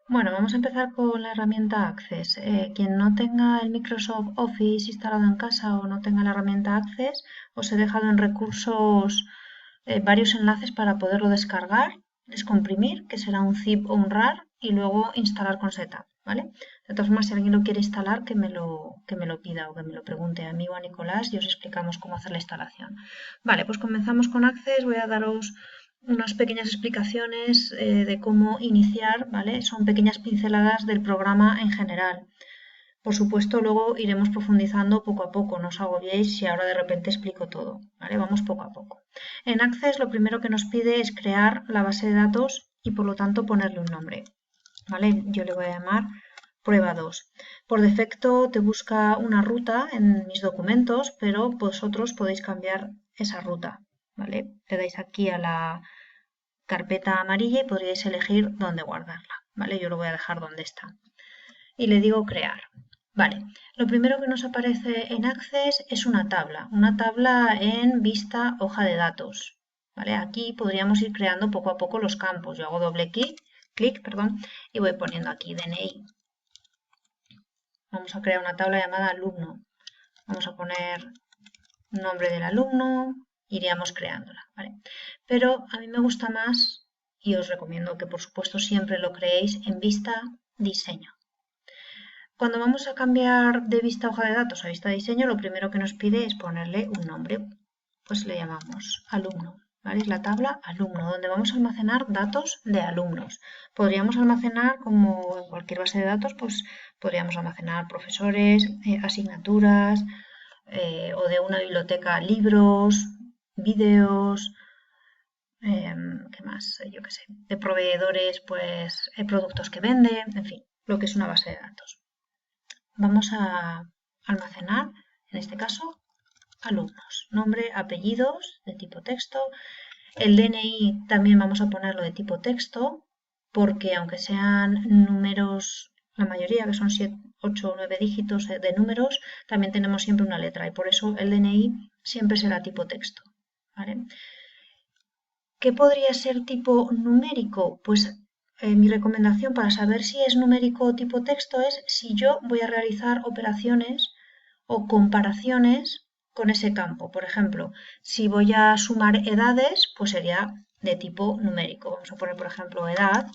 Bueno, vamos a empezar con la herramienta Access. Quien no tenga el Microsoft Office instalado en casa o no tenga la herramienta Access, os he dejado en recursos varios enlaces para poderlo descargar, descomprimir, que será un zip o un RAR, y luego instalar con setup, ¿vale? De todas formas, si alguien lo quiere instalar, que me lo pida o que me lo pregunte a mí o a Nicolás y os explicamos cómo hacer la instalación. Vale, pues comenzamos con Access. Voy a daros unas pequeñas explicaciones de cómo iniciar, ¿vale? Son pequeñas pinceladas del programa en general. Por supuesto, luego iremos profundizando poco a poco, no os agobiéis si ahora de repente explico todo, ¿vale? Vamos poco a poco. En Access lo primero que nos pide es crear la base de datos y por lo tanto ponerle un nombre, ¿vale? Yo le voy a llamar prueba 2. Por defecto te busca una ruta en mis documentos, pero vosotros podéis cambiar esa ruta, ¿vale? Le dais aquí a la carpeta amarilla y podríais elegir dónde guardarla, ¿vale? Yo lo voy a dejar donde está. Y le digo crear. Vale, lo primero que nos aparece en Access es una tabla en vista hoja de datos. ¿Vale? Aquí podríamos ir creando poco a poco los campos. Yo hago doble clic, perdón, y voy poniendo aquí DNI. Vamos a crear una tabla llamada alumno. Vamos a poner nombre del alumno, iríamos creándola, ¿vale? Pero a mí me gusta más y os recomiendo que por supuesto siempre lo creéis en vista diseño. Cuando vamos a cambiar de vista hoja de datos a vista diseño, lo primero que nos pide es ponerle un nombre. Pues le llamamos alumno, ¿vale? Es la tabla alumno, donde vamos a almacenar datos de alumnos. Podríamos almacenar, como en cualquier base de datos, pues podríamos almacenar profesores, asignaturas, o de una biblioteca libros, vídeos, ¿qué más? Yo qué sé, de proveedores, pues productos que venden, en fin, lo que es una base de datos. Vamos a almacenar, en este caso, alumnos, nombre, apellidos de tipo texto. El DNI también vamos a ponerlo de tipo texto, porque aunque sean números, la mayoría que son 7, 8 o 9 dígitos de números, también tenemos siempre una letra y por eso el DNI siempre será tipo texto, ¿vale? ¿Qué podría ser tipo numérico? Pues mi recomendación para saber si es numérico o tipo texto es si yo voy a realizar operaciones o comparaciones con ese campo. Por ejemplo, si voy a sumar edades, pues sería de tipo numérico. Vamos a poner, por ejemplo, edad,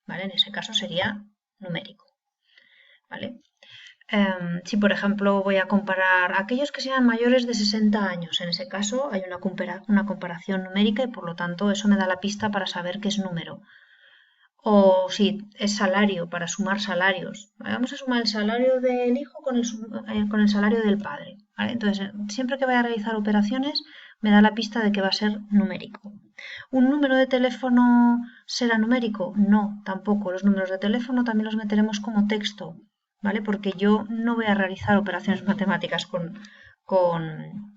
¿vale? En ese caso sería numérico, ¿vale? Si, por ejemplo, voy a comparar aquellos que sean mayores de 60 años, en ese caso hay una comparación numérica y por lo tanto eso me da la pista para saber qué es número. O si es salario, para sumar salarios. Vamos a sumar el salario del hijo con el salario del padre. ¿Vale? Entonces, siempre que vaya a realizar operaciones, me da la pista de que va a ser numérico. ¿Un número de teléfono será numérico? No, tampoco. Los números de teléfono también los meteremos como texto, ¿vale? Porque yo no voy a realizar operaciones matemáticas con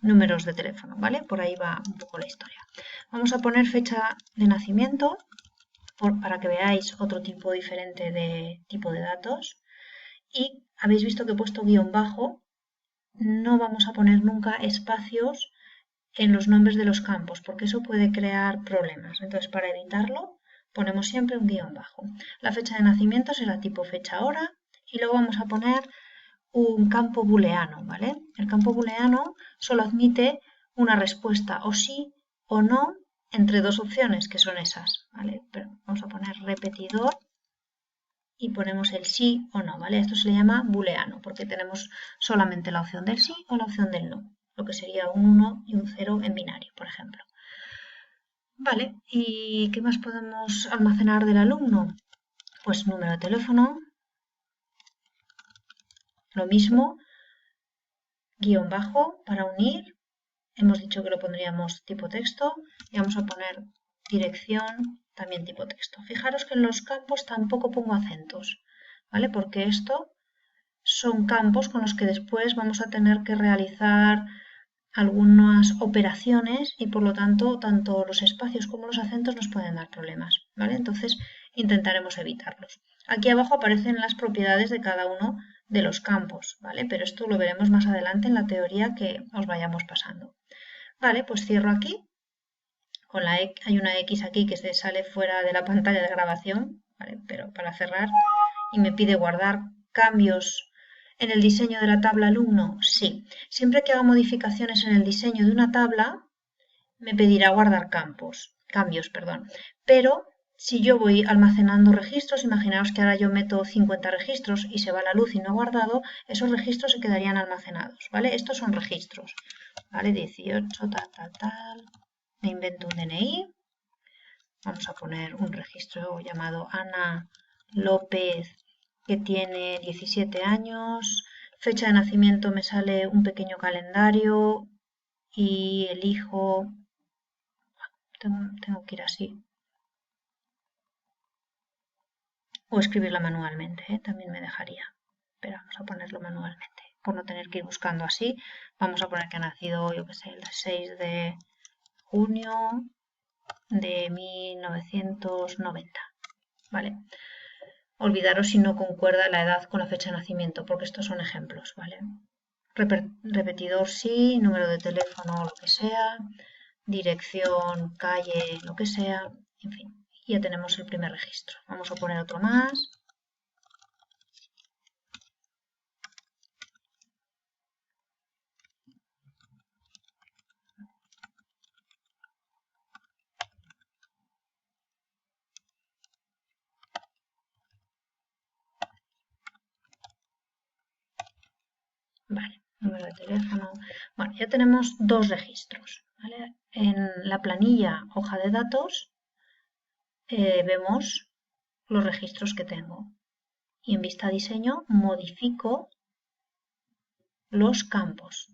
números de teléfono, ¿vale? Por ahí va un poco la historia. Vamos a poner fecha de nacimiento para que veáis otro tipo diferente de tipo de datos. Y habéis visto que he puesto guión bajo. No vamos a poner nunca espacios en los nombres de los campos, porque eso puede crear problemas. Entonces, para evitarlo, ponemos siempre un guión bajo. La fecha de nacimiento será tipo fecha-hora y luego vamos a poner un campo booleano, ¿vale? El campo booleano solo admite una respuesta o sí o no entre dos opciones, que son esas, ¿vale? Pero vamos a poner repetidor y ponemos el sí o no, ¿vale? Esto se le llama booleano porque tenemos solamente la opción del sí o la opción del no, lo que sería un 1 y un 0 en binario, por ejemplo. Vale, ¿y qué más podemos almacenar del alumno? Pues número de teléfono, lo mismo, guión bajo para unir. Hemos dicho que lo pondríamos tipo texto y vamos a poner dirección también tipo texto. Fijaros que en los campos tampoco pongo acentos, ¿vale? Porque esto son campos con los que después vamos a tener que realizar algunas operaciones y por lo tanto tanto los espacios como los acentos nos pueden dar problemas, ¿vale? Entonces intentaremos evitarlos. Aquí abajo aparecen las propiedades de cada uno de los campos, ¿vale? Pero esto lo veremos más adelante en la teoría que os vayamos pasando. Vale, pues cierro aquí. Hay una X aquí que se sale fuera de la pantalla de grabación ¿vale? Pero para cerrar, y me pide guardar cambios en el diseño de la tabla alumno, sí. Siempre que haga modificaciones en el diseño de una tabla, me pedirá guardar cambios, perdón. Pero si yo voy almacenando registros, imaginaos que ahora yo meto 50 registros y se va la luz y no he guardado, esos registros se quedarían almacenados, ¿vale? Estos son registros, ¿vale? 18, tal. Me invento un DNI. Vamos a poner un registro llamado Ana López, que tiene 17 años. Fecha de nacimiento me sale un pequeño calendario y elijo... Tengo que ir así. O escribirla manualmente, ¿eh? También me dejaría. Pero vamos a ponerlo manualmente. Por no tener que ir buscando así, vamos a poner que ha nacido, yo que sé, el 6 de junio de 1990. ¿Vale? Olvidaros si no concuerda la edad con la fecha de nacimiento, porque estos son ejemplos, ¿vale? Repetidor sí, número de teléfono, lo que sea, dirección, calle, lo que sea, en fin. Ya tenemos el primer registro. Vamos a poner otro más. Vale, número de teléfono. Bueno, ya tenemos dos registros. ¿Vale? En la planilla hoja de datos vemos los registros que tengo. Y en vista diseño modifico los campos.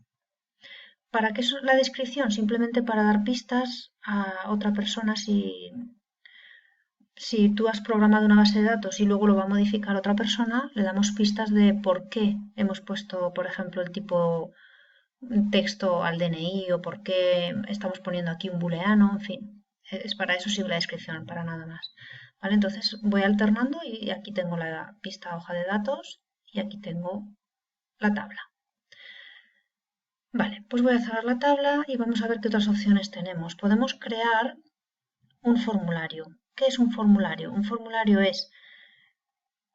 ¿Para qué es la descripción? Simplemente para dar pistas a otra persona si tú has programado una base de datos y luego lo va a modificar otra persona, le damos pistas de por qué hemos puesto, por ejemplo, el tipo texto al DNI o por qué estamos poniendo aquí un booleano, en fin. Es para eso sirve la descripción, para nada más. ¿Vale? Entonces voy alternando y aquí tengo la pista hoja de datos y aquí tengo la tabla. Vale, pues voy a cerrar la tabla y vamos a ver qué otras opciones tenemos. Podemos crear un formulario. ¿Qué es un formulario? Un formulario es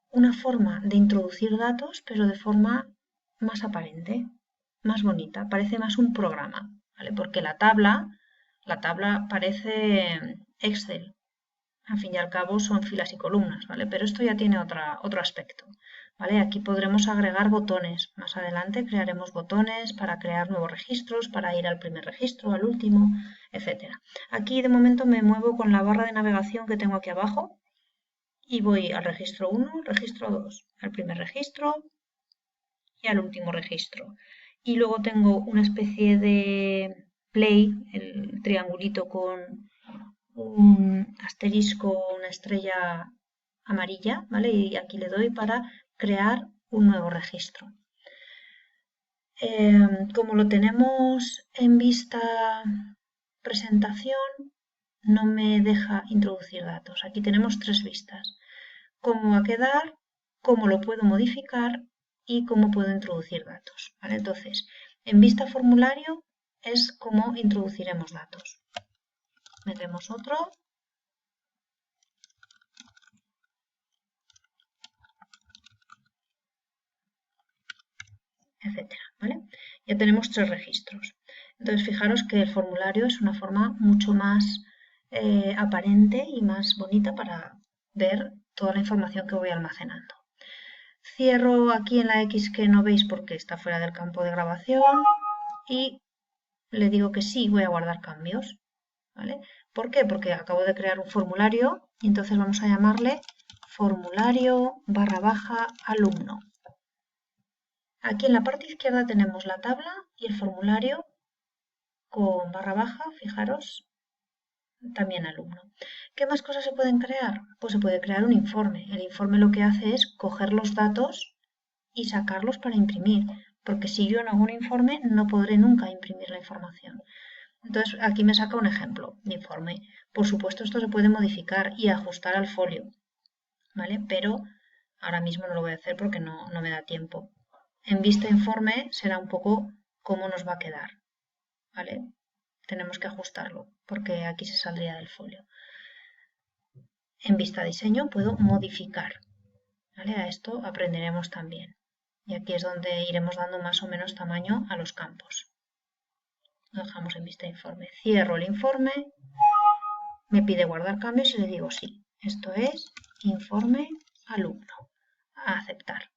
una forma de introducir datos, pero de forma más aparente, más bonita, parece más un programa, ¿vale? Porque la tabla parece Excel, al fin y al cabo son filas y columnas, ¿vale? Pero esto ya tiene otro aspecto, ¿vale? Aquí podremos agregar botones. Más adelante crearemos botones para crear nuevos registros, para ir al primer registro, al último, etcétera. Aquí de momento me muevo con la barra de navegación que tengo aquí abajo y voy al registro 1, registro 2, al primer registro y al último registro. Y luego tengo una especie de play, el triangulito con un asterisco, una estrella amarilla, ¿vale? Y aquí le doy para crear un nuevo registro. Como lo tenemos en vista presentación, no me deja introducir datos. Aquí tenemos tres vistas. Cómo va a quedar, cómo lo puedo modificar y cómo puedo introducir datos. ¿Vale? Entonces, en vista formulario es cómo introduciremos datos. Metemos otro. Etcétera, ¿vale? Ya tenemos tres registros. Entonces, fijaros que el formulario es una forma mucho más aparente y más bonita para ver toda la información que voy almacenando. Cierro aquí en la X que no veis porque está fuera del campo de grabación y le digo que sí, voy a guardar cambios, ¿vale? ¿Por qué? Porque acabo de crear un formulario y entonces vamos a llamarle formulario / alumno. Aquí en la parte izquierda tenemos la tabla y el formulario con /, fijaros, también alumno. ¿Qué más cosas se pueden crear? Pues se puede crear un informe. El informe lo que hace es coger los datos y sacarlos para imprimir, porque si yo no hago un informe no podré nunca imprimir la información. Entonces aquí me saca un ejemplo de informe. Por supuesto esto se puede modificar y ajustar al folio, ¿vale? Pero ahora mismo no lo voy a hacer porque no me da tiempo. En vista informe será un poco cómo nos va a quedar, ¿vale? Tenemos que ajustarlo porque aquí se saldría del folio. en vista diseño puedo modificar. ¿Vale? A esto aprenderemos también. Y aquí es donde iremos dando más o menos tamaño a los campos. Lo dejamos en vista informe. Cierro el informe, me pide guardar cambios y le digo sí. Esto es informe alumno. A aceptar.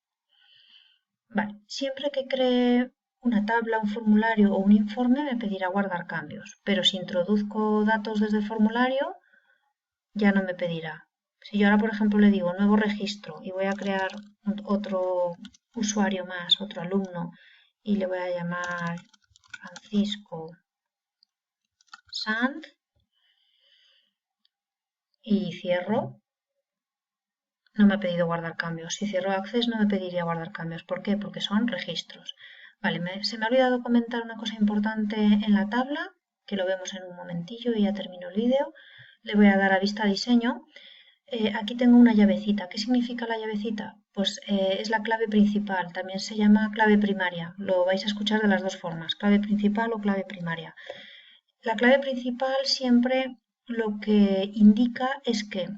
Vale, siempre que cree una tabla, un formulario o un informe me pedirá guardar cambios, pero si introduzco datos desde el formulario ya no me pedirá. Si yo ahora, por ejemplo, le digo nuevo registro y voy a crear otro usuario más, otro alumno, y le voy a llamar Francisco Sanz y cierro, no me ha pedido guardar cambios. Si cierro Access no me pediría guardar cambios. ¿Por qué? Porque son registros. Vale, se me ha olvidado comentar una cosa importante en la tabla, que lo vemos en un momentillo y ya termino el vídeo. Le voy a dar a vista diseño. Aquí tengo una llavecita. ¿Qué significa la llavecita? Pues es la clave principal. También se llama clave primaria. Lo vais a escuchar de las dos formas, clave principal o clave primaria. La clave principal siempre lo que indica es que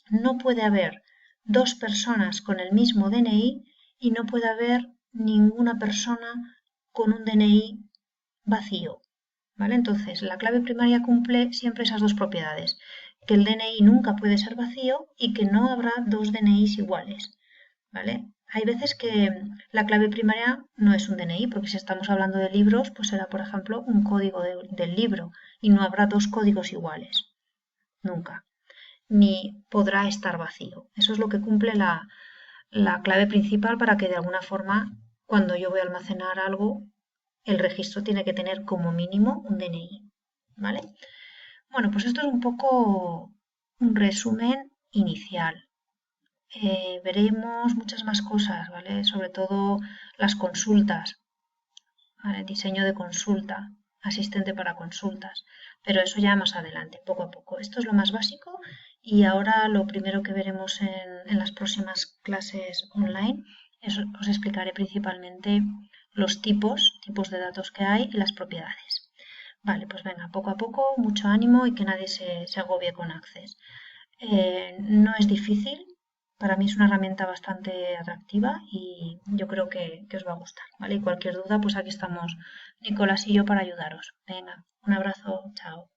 no puede haber dos personas con el mismo DNI y no puede haber ninguna persona con un DNI vacío. ¿Vale? Entonces, la clave primaria cumple siempre esas dos propiedades, que el DNI nunca puede ser vacío y que no habrá dos DNIs iguales. ¿Vale? Hay veces que la clave primaria no es un DNI, porque si estamos hablando de libros, pues será, por ejemplo, un código del libro y no habrá dos códigos iguales. Nunca. Ni podrá estar vacío. Eso es lo que cumple la clave principal para que de alguna forma, cuando yo voy a almacenar algo, el registro tiene que tener como mínimo un DNI. ¿Vale? Bueno, pues esto es un poco un resumen inicial. Veremos muchas más cosas, ¿vale? Sobre todo las consultas, ¿vale? Diseño de consulta, asistente para consultas, pero eso ya más adelante, poco a poco. Esto es lo más básico y ahora lo primero que veremos en las próximas clases online es, os explicaré principalmente los tipos de datos que hay y las propiedades. Vale, pues venga, poco a poco, mucho ánimo y que nadie se agobie con Access. No es difícil, para mí es una herramienta bastante atractiva y yo creo que os va a gustar, ¿vale? Y cualquier duda, pues aquí estamos Nicolás y yo para ayudaros. Venga, un abrazo, chao.